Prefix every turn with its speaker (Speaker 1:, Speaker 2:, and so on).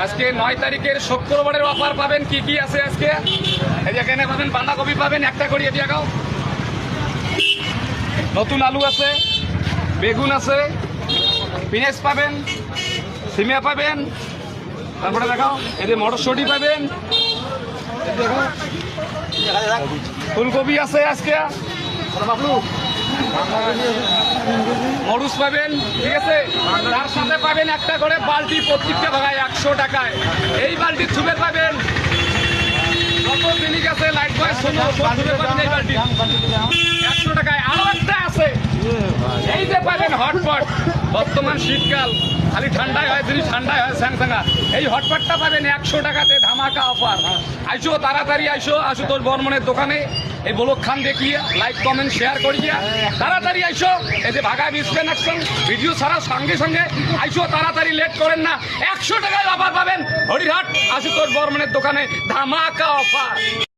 Speaker 1: আজকে 9 তারিখের শুক্রবারের অফার পাবেন। কি কি আছে আজকে? এই যে এখানে পাবেন বাঁধাকপি পাবেন একটা করে দিয়ে গাও, নতুন আলু আছে, বেগুন আছে, পেঁয়াজ পাবেন, সিমিয়া পাবেন, তারপরে দেখাও এই যে মটরশুঁটি পাবেন, ফুলকপি আছে আজকে, মরুচ পাবেন, ঠিক আছে। তার সাথে পাবেন একটা করে বালতি, প্রত্যেকটা ভাগায় 100 টাকায়। এই বালতি ছুপে পাবেন কত জিনিস আছে, লাইট বয় সোনো সব ছুপে পাবেন এই বালতি 100 টাকায়। আরো একটা আছে, এই যে পাবেন হটপট। বর্তমান শীতকাল, খালি ঠান্ডায় হয়, যদি ঠান্ডায় হয় স্যাংসাঙ্গা, এই হটপটটা পাবেন 100 টাকাতে, ধামাকা অফার। আইসো তাড়াতাড়ি আইসো, তোর বর্মনের দোকানে। এই ব্লগ খান দেখিয়ে লাইক কমেন্ট শেয়ার করিয়া তাড়াতাড়ি আইসো। এই যে ভাগা বিসবেন অ্যাকশন ভিডিও ছাড়ার সঙ্গে সঙ্গে আইসো, তাড়াতাড়ি লেট করেন না। 100 টাকায় অফার পাবেন হরিহাট তোর বর্মনের দোকানে, ধামাকা অফার।